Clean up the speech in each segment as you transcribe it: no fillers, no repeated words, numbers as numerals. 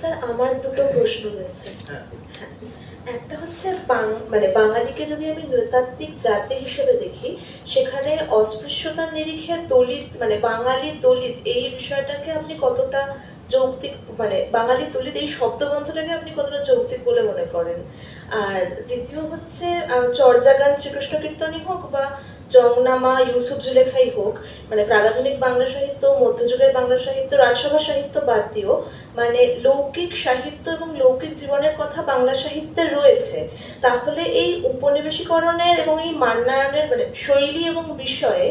Sir আমার দুটো প্রশ্ন রয়েছে। হ্যাঁ, একটা হচ্ছে মানে বাঙালিকে যদি আমি নৃতাত্ত্বিক জাতি হিসেবে দেখি, সেখানে অস্পৃশ্যতার নিরিখে দলিত মানে বাঙালি দলিত এই বিষয়টাকে আপনি কতটা যৌক্তিক, মানে বাঙালি দলিত এই শব্দবন্ধটাকে আপনি কতটা যৌক্তিক বলে মনে করেন? আর দ্বিতীয় হচ্ছে চর্যা গান শ্রীকৃষ্ণ কীর্তনই হোক বা জংনামা ইউসুফ জুলেখাই হোক, মানে প্রাগাধুনিক বাংলা সাহিত্য, মধ্যযুগের বাংলা সাহিত্য, রাজসভা সাহিত্য বাদ দিয়েও মানে লৌকিক সাহিত্য এবং লৌকিক জীবনের কথা বাংলা সাহিত্যে রয়েছে। তাহলে এই উপনিবেশীকরণের এবং এই মান্নায়নের মানে শৈলী এবং বিষয়ে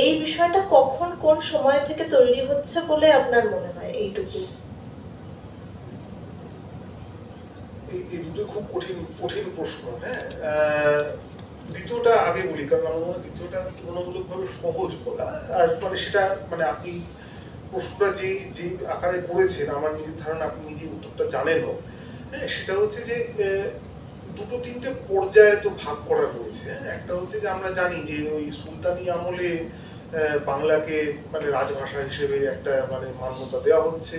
এই বিষয়টা কখন কোন সময় থেকে তৈরি হচ্ছে বলে আপনার মনে হয়? এইটুকু। এই দুটো খুব কঠিন কঠিন প্রশ্ন। হ্যাঁ, দ্বিতীয়টা আগে বলি, কারণ আমার মনে হয় দ্বিতীয়টা তুলনামূলকভাবে সহজ বলা। আর মানে সেটা মানে আপনি প্রশ্নটা যে যে আকারে করেছেন, আমার নিজের ধারণা আপনি নিজে উত্তরটা জানেনও। হ্যাঁ, সেটা হচ্ছে যে দুটো তিনটে পর্যায়ে তো ভাগ করা রয়েছে। একটা হচ্ছে যে আমরা জানি যে ওই সুলতানি আমলে বাংলাকে মানে রাজভাষা হিসেবে একটা মানে মান্যতা দেওয়া হচ্ছে,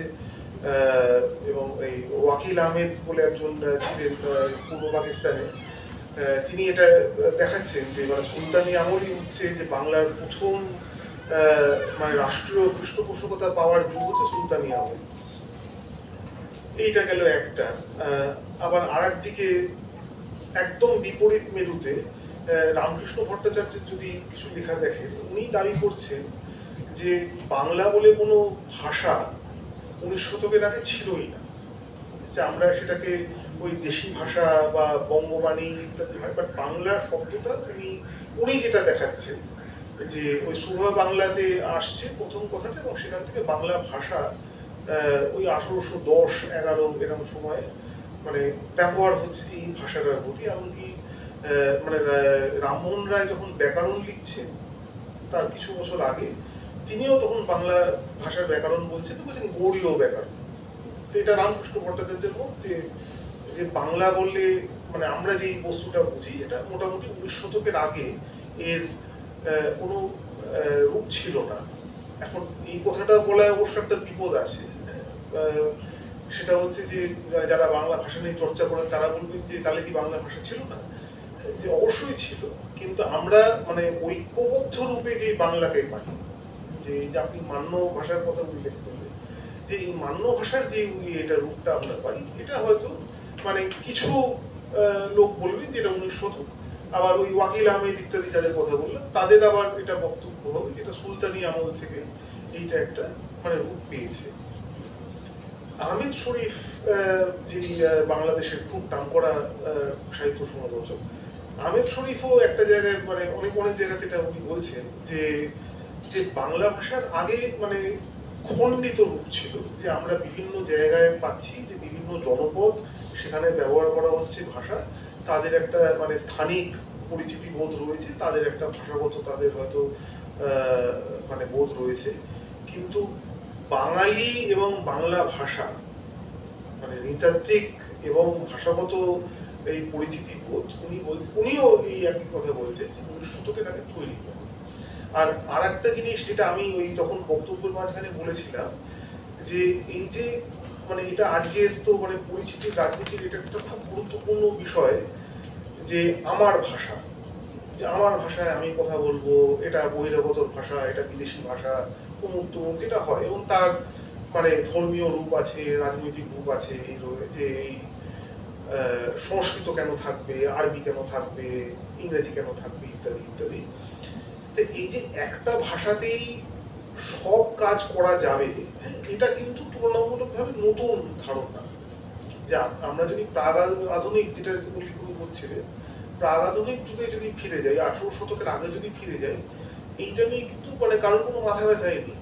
এবং এই ওয়াকিল আহমেদ বলে একজন ছিলেন পূর্ব পাকিস্তানে, তিনি এটা দেখাচ্ছেন যে মানে সুলতানি আমলই হচ্ছে যে বাংলার প্রথম মানে রাষ্ট্রীয় পৃষ্ঠপোষকতা পাওয়ার যুগ হচ্ছে সুলতানি আমল। এইটা গেল একটা। আবার আর একদিকে একদম বিপরীত মেরুতে রামকৃষ্ণ ভট্টাচার্যের যদি কিছু লেখা দেখেন, উনি দাবি করছেন যে বাংলা বলে কোনো ভাষা 19 শতকের আগে ছিলই না, যে আমরা সেটাকে ওই দেশি ভাষা বা বঙ্গবাণী ইত্যাদি হয়, বাট বাংলা শব্দটা উনি যেটা দেখাচ্ছেন যে ওই সুভা বাংলাতে আসছে প্রথম কথাটা, এবং সেখান থেকে বাংলা ভাষা ওই 1810-11 এরকম সময়ে মানে ব্যবহার হচ্ছে এই ভাষাটার প্রতি। এমনকি মানে রামমোহন রায় যখন ব্যাকরণ লিখছেন তার কিছু বছর আগে, তিনিও তখন বাংলা ভাষার ব্যাকরণ বলছেন গৌড়ীয় ব্যাকরণ। তো এটা রামকৃষ্ণ ভট্টাচার্যের মত যে যে বাংলা বললে মানে আমরা যে বস্তুটা বুঝি, এটা মোটামুটি 19 শতকের আগে এর কোনো রূপ ছিল না। এখন এই কথাটা বলায় অবশ্য একটা বিপদ আছে। সেটা হচ্ছে যে যারা বাংলা ভাষা নিয়ে চর্চা করেন তারা বলবেন যে তাহলে কি বাংলা ভাষা ছিল না? যে অবশ্যই ছিল, কিন্তু আমরা মানে ঐক্যবদ্ধ রূপে যে বাংলাকে পাই, যে আপনি মান্য ভাষার কথা উল্লেখ করলেন, যে এই মান্য ভাষার যে এটা রূপটা আমরা পাই, এটা হয়তো মানে কিছু লোক বলবেন যেটা 19 শতক, আবার ওই ওয়াকিল আহমেদ ইত্যাদি যাদের কথা বললাম তাদের আবার এটা বক্তব্য হবে যেটা সুলতানি আমল থেকে এইটা একটা মানে রূপ পেয়েছে। আহমেদ শরীফ যিনি বাংলাদেশের খুব নামকরা সাহিত্য সমালোচক, আহমেদ শরীফও একটা জায়গায় মানে অনেক অনেক জায়গাতে এটা উনি বলছেন যে যে বাংলা ভাষার আগে মানে খণ্ডিত রূপ ছিল, যে আমরা বিভিন্ন জায়গায় পাচ্ছি যে বিভিন্ন জনপদ সেখানে ব্যবহার করা হচ্ছে ভাষা, তাদের একটা মানে স্থানিক পরিচিতি বোধ রয়েছে, তাদের একটা ভাষাগত তাদের হয়তো মানে বোধ রয়েছে, কিন্তু বাঙালি এবং বাংলা ভাষা মানে নৃতাত্ত্বিক এবং ভাষাগত এই পরিচিতি বোধ উনিও এই একই কথা বলেছেন যে 19 শতকের আগে তৈরি হয়। আর একটা জিনিস যেটা আমি ওই তখন বক্তব্যের মাঝখানে বলেছিলাম, যে এই যে মানে এটা আজকের তো মানে পরিচিতির রাজনীতির এটা একটা খুব গুরুত্বপূর্ণ বিষয়, যে আমার ভাষা, যে আমার ভাষায় আমি কথা বলবো, এটা বহিরাগত ভাষা, এটা বিদেশি ভাষা, অমুক তমুক যেটা হয়, এবং তার মানে ধর্মীয় রূপ আছে, রাজনৈতিক রূপ আছে, যে এই সংস্কৃত কেন থাকবে, আরবি কেন থাকবে, ইংরেজি কেন থাকবে, ইত্যাদি ইত্যাদি। তো এই যে একটা ভাষাতেই সব কাজ করা যাবে, এটা কিন্তু তুলনামূলকভাবে নতুন ধারণা। যে আমরা যদি প্রাগ আধুনিক যেটা করছিলেন, প্রাগ আধুনিক যুগে যদি ফিরে যাই, 18 শতকের আগে যদি ফিরে যাই, এইটা নিয়ে কিন্তু মানে কারোর কোনো মাথা ব্যথাই নেই।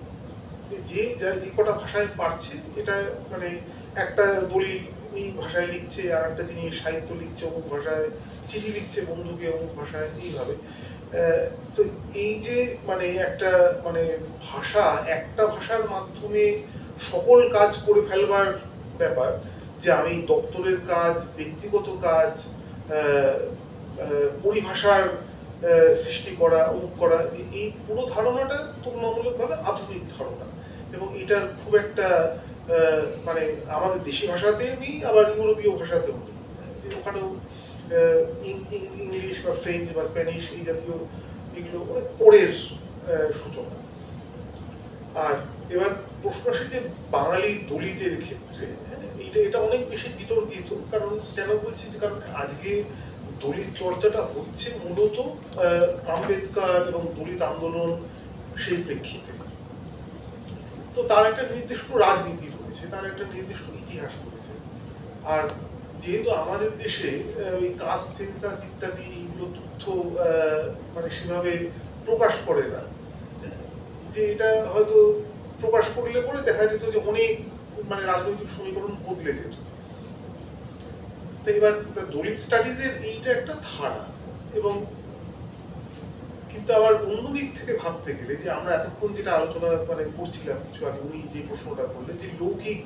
যে যে কটা ভাষায় পারছে, এটা মানে একটা দলিল এই ভাষায় লিখছে, আর একটা জিনিস সাহিত্য লিখছে অমুক ভাষায়, চিঠি লিখছে বন্ধুকে অমুক ভাষায়, এইভাবে। তো এই যে মানে একটা মানে ভাষা, একটা ভাষার মাধ্যমে সকল কাজ করে ফেলবার ব্যাপার, যে আমি দপ্তরের কাজ, ব্যক্তিগত কাজ, পরিভাষার সৃষ্টি করা, অমুক করা, এই পুরো ধারণাটা তুলনামূলকভাবে আধুনিক ধারণা। এবং এটার খুব একটা মানে আমাদের দেশি ভাষাতেও নেই, আবার ইউরোপীয় ভাষাতেও নেই। যে ওখানেও ইংলিশ বা ফ্রেঞ্চ বা স্প্যানিশ এই জাতীয় এগুলো অনেক পরের সূচনা। আর এবার প্রশ্ন আসে যে বাঙালি দলিতের ক্ষেত্রে, এটা এটা অনেক বেশি বিতর্কিত। কারণ কেন বলছি, যে কারণ আজকে দলিত চর্চাটা হচ্ছে মূলত আম্বেদকর এবং দলিত আন্দোলন সেই প্রেক্ষিতে। তো তার একটা নির্দিষ্ট রাজনীতি রয়েছে, তার একটা নির্দিষ্ট ইতিহাস রয়েছে। আর যেহেতু আমাদের দেশে ওই কাস্ট সেন্সাস ইত্যাদি এইগুলো তথ্য মানে সেভাবে প্রকাশ করে না, যে এটা হয়তো প্রকাশ করলে পরে দেখা যেত যে অনেক মানে রাজনৈতিক সমীকরণ বদলে যেত। তো এবার দলিত স্টাডিজের এইটা একটা ধারা, এবং কিন্তু আবার অন্য দিক থেকে ভাবতে গেলে, যে আমরা এতক্ষণ যেটা আলোচনা মানে করছিলাম কিছু আগে, উনি যে প্রশ্নটা করলেন যে লৌকিক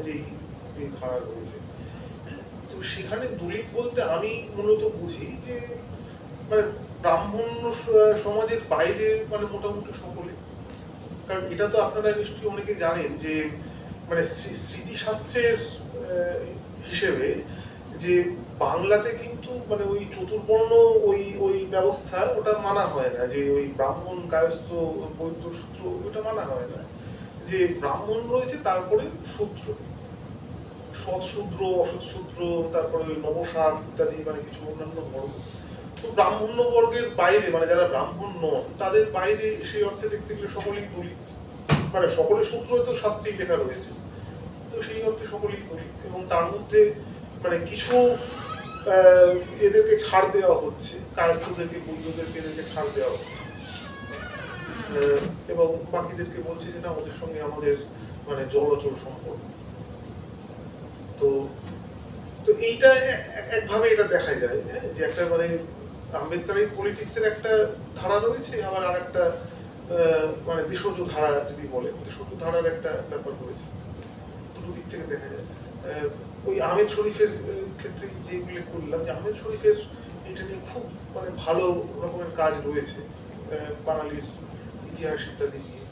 যেই ধারা রয়েছে, তো সেখানে দলিত বলতে আমি মূলত বুঝি যে মানে ব্রাহ্মণ্য সমাজের বাইরে মানে মোটামুটি সকলে। কারণ এটা তো আপনারা নিশ্চয়ই অনেকে জানেন যে মানে স্মৃতিশাস্ত্রের হিসেবে যে বাংলাতে কিন্তু মানে ওই চতুর্বর্ণ ওই ওই ব্যবস্থা ওটা মানা হয় না, যে ওই ব্রাহ্মণ কায়স্থ বৈদ্য সূত্র ওটা মানা হয় না। যে ব্রাহ্মণ রয়েছে, তারপরে শূদ্র, সৎশূদ্র, অসৎশূদ্র, তারপরে ওই নবসাদ ইত্যাদি মানে কিছু অন্যান্য বর্গ। তো ব্রাহ্মণ্য বর্গের বাইরে মানে যারা ব্রাহ্মণ নন তাদের বাইরে সেই অর্থে দেখতে গেলে সকলেই দলিত, মানে সকলের সূত্র তো শাস্ত্রেই লেখা রয়েছে। তো সেই অর্থে সকলেই দলিত, এবং তার মধ্যে মানে কিছু এদেরকে ছাড় দেওয়া হচ্ছে, কায়স্থদেরকে বৈদ্যদেরকে এদেরকে ছাড় দেওয়া হচ্ছে, এবং বাকিদেরকে বলছে যে না, ওদের সঙ্গে আমাদের মানে জলচল সম্পর্ক। তো তো এইটা একভাবে এটা দেখা যায়, যে একটা মানে আম্বেদকর পলিটিক্সের একটা ধারা রয়েছে, আবার আর একটা মানে দেশজ ধারা যদি বলে, দেশজ ধারার একটা ব্যাপার রয়েছে। দুটো দিক থেকে দেখা যায়। ওই আহমেদ শরীফের ক্ষেত্রে যে উল্লেখ করলাম, যে আহমেদ শরীফের এটা নিয়ে খুব মানে ভালো রকমের কাজ রয়েছে বাঙালির ইতিহাস ইত্যাদি নিয়ে।